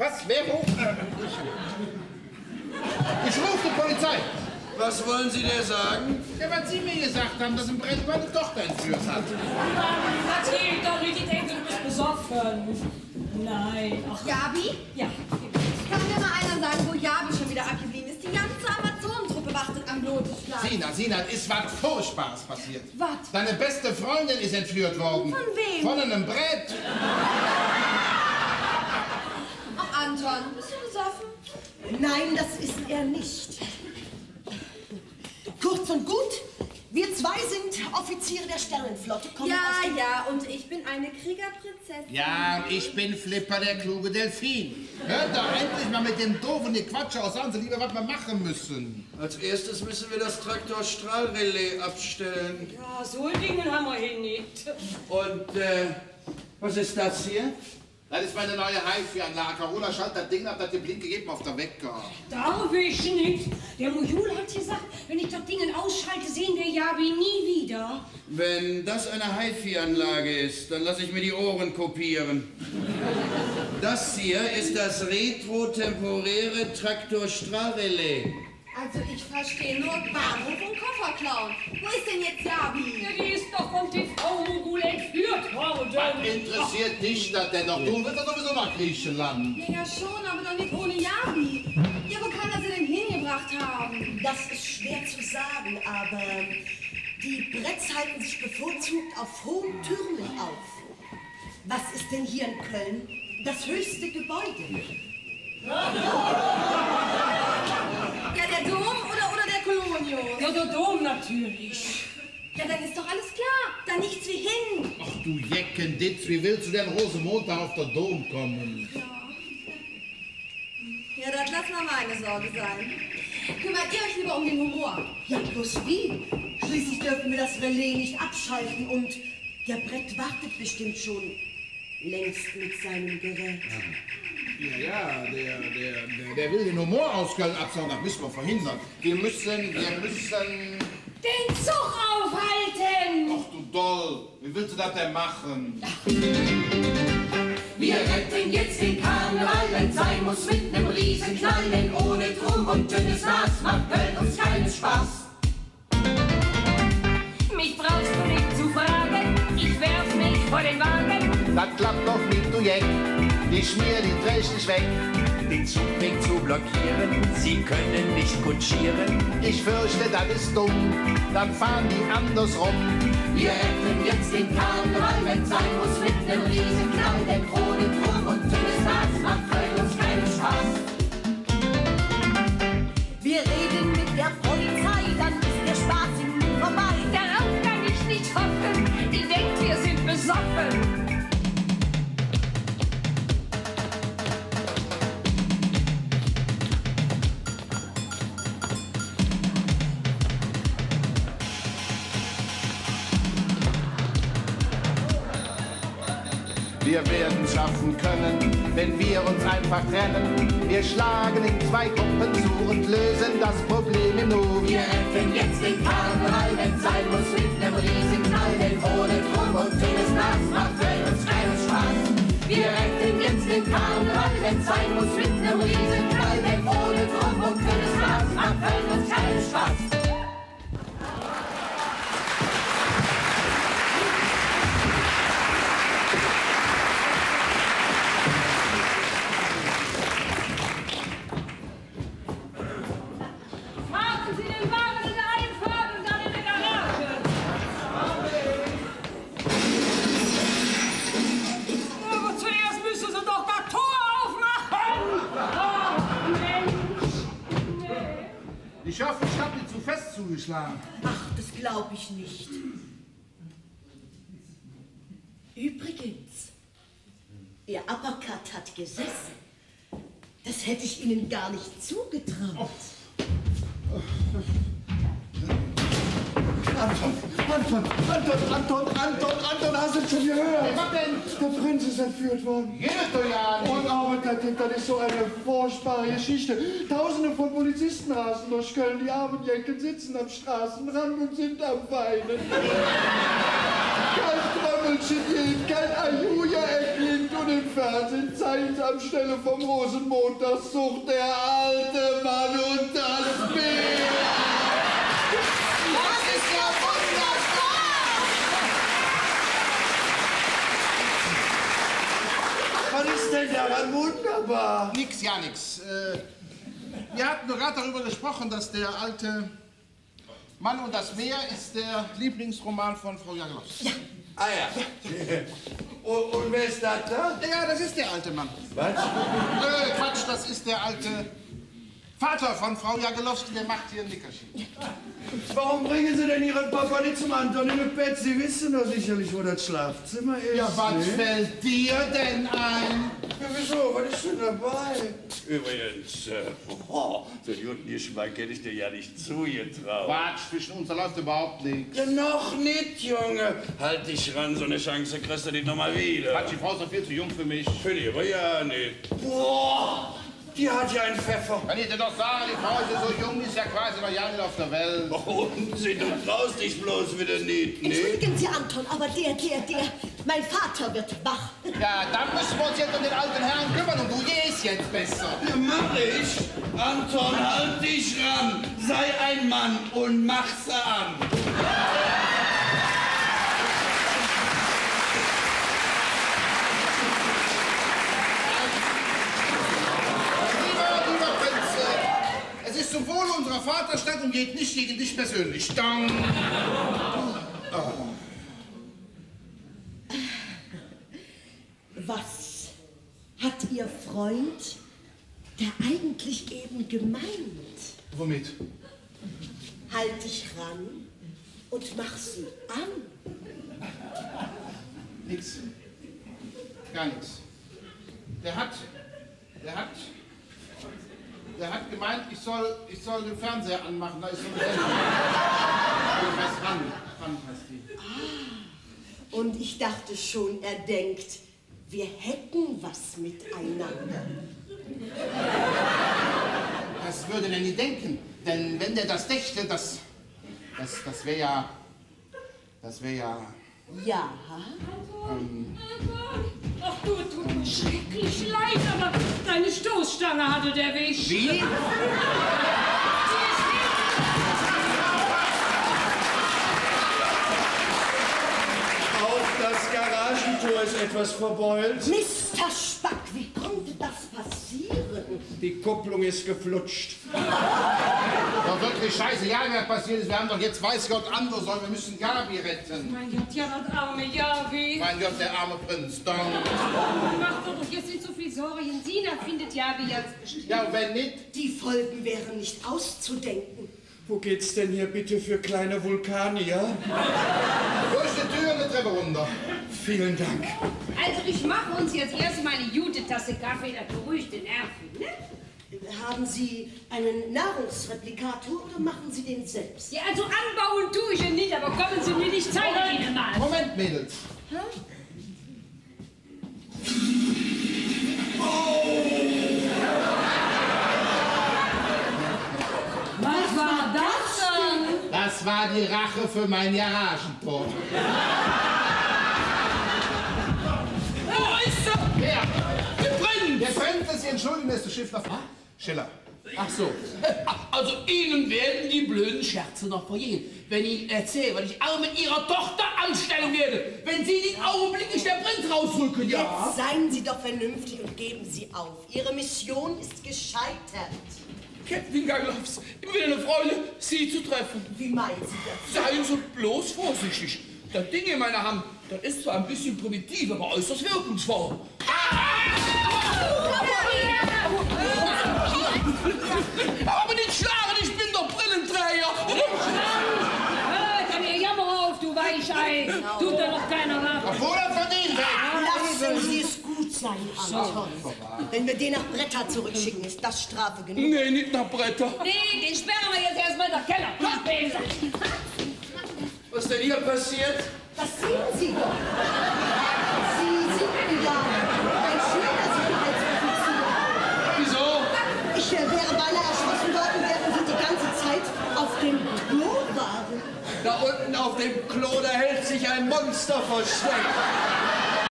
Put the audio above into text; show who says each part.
Speaker 1: Was? Wer wo? Ich rufe die Polizei.
Speaker 2: Was wollen Sie dir sagen?
Speaker 1: Ja, was Sie mir gesagt haben, dass ein Brett meine Tochter entführt hat.
Speaker 3: Mann, erzähl doch nicht, ich denke, du bist besoffen. Nein. Ach.
Speaker 4: Jabi?
Speaker 3: Ja.
Speaker 4: Kann mir mal einer sagen, wo Jabi schon wieder abgeblieben ist? Die ganze Amazonentruppe wartet am Lotusplatz.
Speaker 1: Sina, ist was Furchtbares passiert.
Speaker 4: Was?
Speaker 1: Deine beste Freundin ist entführt worden.
Speaker 4: Von wem?
Speaker 1: Von einem Brett.
Speaker 4: Ach, Anton, bist du besoffen?
Speaker 5: Nein, das ist er nicht. Kurz und gut, wir zwei sind Offiziere der Sternenflotte.
Speaker 4: Ja, und ich bin eine Kriegerprinzessin.
Speaker 1: Ja, und ich bin Flipper, der kluge Delfin. Hört doch endlich mal mit dem doofen Quatsche aus an, so lieber, was wir machen müssen.
Speaker 2: Als erstes müssen wir das Traktor-Strahlrelais abstellen.
Speaker 3: Ja, so ein Ding haben wir hier nicht.
Speaker 2: Und, was ist das hier?
Speaker 1: Das ist meine neue HiFi-Anlage. Carola schaltet das Ding ab, das den Blink gegeben auf der Wecker.
Speaker 3: Darf ich nicht. Der Mojul hat gesagt, wenn ich das Ding ausschalte, sehen wir Jabi nie wieder.
Speaker 2: Wenn das eine HiFi-Anlage ist, dann lasse ich mir die Ohren kopieren. Das hier ist das retrotemporäre Traktor-Strahlrelais.
Speaker 4: Also ich verstehe nur Bahnhof und Koffer klauen. Wo ist denn jetzt Jabi?
Speaker 3: Ja, die ist doch vom TV-Mogul entführt worden.
Speaker 1: Was interessiert dich das denn noch? Du willst doch sowieso nach Griechenland.
Speaker 4: Ja, schon, aber doch nicht ohne Jabi. Ja, wo kann er sie denn hingebracht haben?
Speaker 5: Das ist schwer zu sagen, aber die Bretts halten sich bevorzugt auf hohen Türmen auf. Was ist denn hier in Köln das höchste Gebäude?
Speaker 4: Ja, der Dom oder der Kolonius?
Speaker 3: Ja, der Dom natürlich.
Speaker 4: Ja, dann ist doch alles klar. Da nichts wie hin.
Speaker 1: Ach du Jeckenditz, wie willst du denn Rosemontag auf der Dom kommen?
Speaker 4: Ja, das lass mal meine Sorge sein. Kümmert ihr euch lieber um den Humor?
Speaker 5: Ja, bloß wie? Schließlich dürfen wir das Relais nicht abschalten und der Brett wartet bestimmt schon längst mit seinem Gerät.
Speaker 1: Ja, der will den Humor aus Köln absauen, das müssen wir verhindern. Wir müssen...
Speaker 3: Den Zug aufhalten!
Speaker 1: Ach du Doll, wie willst du das denn machen?
Speaker 6: Wir retten jetzt den Karneval, wenn's sein muss, mit nem Riesenknall, denn ohne Drum und dünnes Maß macht Köln uns keinen Spaß.
Speaker 3: Mich brauchst du nicht zu fragen, ich werf mich vor den Wagen.
Speaker 1: Das klappt doch nicht, du Jeck, die Schmier, die träg dich weg.
Speaker 7: Den Zugweg zu blockieren, sie können nicht kutschieren.
Speaker 1: Ich fürchte, das ist dumm, dann fahren die andersrum.
Speaker 6: Wir retten jetzt den Karneval, wenn's sein muss, mit nem Riesenknall, denn ohne Drum und dünnes Maß macht Köln uns keinen Spaß.
Speaker 5: Wir reden mit der Polizei, dann ist der Spaß ihm vorbei.
Speaker 3: Darauf kann ich nicht hoffen, die denkt, wir sind besoffen.
Speaker 1: Wir werden schaffen können, wenn wir uns einfach trennen. Wir schlagen in zwei Gruppen zu und lösen das Problem im Nu.
Speaker 6: Wir retten jetzt den Karneval, wenn's sein muss, mit nem Riesenknall, denn ohne Drum und dünnes Maß macht Köln uns keinen Spaß. Wir retten jetzt den Karneval, wenn's sein muss, mit nem Riesenknall, denn ohne Drum und dünnes Maß macht Köln uns keinen Spaß.
Speaker 1: Ich hoffe, ich habe dir zu fest zugeschlagen.
Speaker 5: Ach, das glaube ich nicht. Übrigens, Ihr Uppercut hat gesessen. Das hätte ich Ihnen gar nicht zugetraut.
Speaker 8: Anton, hast du schon gehört?
Speaker 1: Was denn?
Speaker 8: Der Prinz ist entführt worden.
Speaker 1: Geht doch ja nicht.
Speaker 8: Und aber das ist so eine furchtbare Geschichte. Tausende von Polizisten rasen durch Köln. Die armen Jenken sitzen am Straßenrand und sind am Weinen. Kein Trommelchen geht, kein Ajuja erklingt und im Fernsehen zeigen sie anstelle vom Rosenmontagszug der alte Mann und das Bild.
Speaker 2: Das ist ja wunderbar!
Speaker 8: Was ist denn daran wunderbar?
Speaker 1: Nix, ja nix. Wir hatten nur gerade darüber gesprochen, dass der alte Mann und das Meer ist der Lieblingsroman von Frau Jagelowski.
Speaker 8: Ja. Ah ja. Und wer ist das da?
Speaker 1: Ja, das ist der alte Mann.
Speaker 8: Was?
Speaker 1: Quatsch, das ist der alte Vater von Frau Jagelowski, der macht hier ein Nickerchen.
Speaker 8: Warum bringen Sie denn Ihren Papa nicht zum Anton im Bett? Sie wissen doch sicherlich, wo das Schlafzimmer ist.
Speaker 1: Ja, was fällt dir denn ein?
Speaker 8: Ja, wieso? Was ist denn dabei?
Speaker 9: Übrigens, so einen guten Geschmack hätte ich dir ja nicht zugetraut.
Speaker 1: Quatsch, zwischen uns, da läuft überhaupt nichts.
Speaker 9: Ja, noch nicht, Junge. Halt dich ran, so eine Chance kriegst du nicht noch mal wieder.
Speaker 1: Quatsch, die Frau ist doch viel zu jung für mich.
Speaker 9: Für die aber ja nicht.
Speaker 8: Boah, die hat ja einen Pfeffer.
Speaker 1: Kann ich dir doch sagen, die Frau ist ja so jung, die ist ja quasi noch Jahre auf der Welt.
Speaker 9: Unsinn, du traust dich bloß wieder nicht, ne?
Speaker 5: Entschuldigen Sie, Anton, aber mein Vater wird wach.
Speaker 1: Ja, dann müssen wir uns jetzt um den alten Herrn kümmern und du gehst jetzt besser.
Speaker 9: Ja, mach ich. Anton, halt dich ran. Sei ein Mann und mach's an.
Speaker 1: Lieber Prinz, es ist zum Wohle unserer Vaterstadt und geht nicht gegen dich persönlich. Dann.
Speaker 5: Was hat Ihr Freund, der eigentlich eben gemeint?
Speaker 1: Womit?
Speaker 5: Halt dich ran und mach sie an.
Speaker 1: Nix. Gar nichts. Der hat gemeint, ich soll den Fernseher anmachen, da ist so eine Sendung. Was ran heißt die.
Speaker 5: Und ich dachte schon, er denkt, wir hätten was miteinander.
Speaker 1: Das würde er nie denken, denn wenn der das dächte, das wäre ja...
Speaker 5: Ja?
Speaker 3: Ach du, tut mir schrecklich leid, aber deine Stoßstange hatte der Weg.
Speaker 1: Wie?
Speaker 8: Auch das Garagentor ist etwas verbeult.
Speaker 5: Mr. Spack, wie konnte das passieren?
Speaker 8: Die Kupplung ist geflutscht.
Speaker 1: Doch wirklich scheiße, ja, was passiert ist. Wir haben doch jetzt weiß Gott andere Sorgen. Wir müssen Gabi retten.
Speaker 3: Mein Gott, ja, das arme Javi.
Speaker 1: Mein Gott, der arme Prinz. Dann.
Speaker 3: Mach doch jetzt nicht so viel Sorgen. Sina findet Javi jetzt bestimmt.
Speaker 1: Ja, und wenn nicht?
Speaker 5: Die Folgen wären nicht auszudenken.
Speaker 8: Wo geht's denn hier bitte für kleine Vulkanier?
Speaker 1: Durch die Tür eine Treppe runter.
Speaker 8: Vielen Dank.
Speaker 3: Also, ich mache uns jetzt erstmal eine gute Tasse Kaffee, das beruhigt den Nerven, ne?
Speaker 5: Haben Sie einen Nahrungsreplikator oder machen Sie den selbst?
Speaker 3: Ja, also anbauen tue ich ihn nicht, aber kommen Sie mir nicht, zeige Ihnen mal.
Speaker 1: Moment, Mädels.
Speaker 3: Was war das denn?
Speaker 1: Das war die Rache für mein Garagentor.
Speaker 7: Wo ist er?
Speaker 1: Wer?
Speaker 7: Der Prinz!
Speaker 1: Der Prinz ist hier, entschuldigen, der ist der Schiff nach Schiller. Ach so.
Speaker 7: Also Ihnen werden die blöden Scherze noch vergehen, wenn ich Ihnen erzähle, was ich auch mit Ihrer Tochter anstellen werde, wenn Sie den augenblicklich der Prinz rausrücken, ja?
Speaker 5: Jetzt seien Sie doch vernünftig und geben Sie auf. Ihre Mission ist gescheitert.
Speaker 7: Captain Gagloffs, immer wieder eine Freude, Sie zu treffen.
Speaker 5: Wie meinen Sie das?
Speaker 7: Seien Sie bloß vorsichtig. Das Ding in meiner Hand, das ist zwar ein bisschen primitiv, aber äußerst wirkungsvoll. Aber nicht schlagen, ich bin doch Brillenträger.
Speaker 3: Dann jammer auf, du Weichei. Tut da noch keiner nach.
Speaker 1: Obwohl er verdient hat.
Speaker 5: Lassen Sie es gut sein, Anton. Wenn wir den nach Bretter zurückschicken, ist das Strafe genug.
Speaker 7: Nee, nicht nach Bretter.
Speaker 3: Nee, den sperren wir jetzt erstmal in der Keller.
Speaker 9: Was denn hier passiert?
Speaker 5: Das sehen Sie doch. Sie sind ja ein schneller Sicherheitsoffizier.
Speaker 9: Wieso?
Speaker 5: Ich wäre beinahe erschossen worden, während Sie die ganze Zeit auf dem Klo waren.
Speaker 8: Da unten auf dem Klo, da hält sich ein Monster versteckt.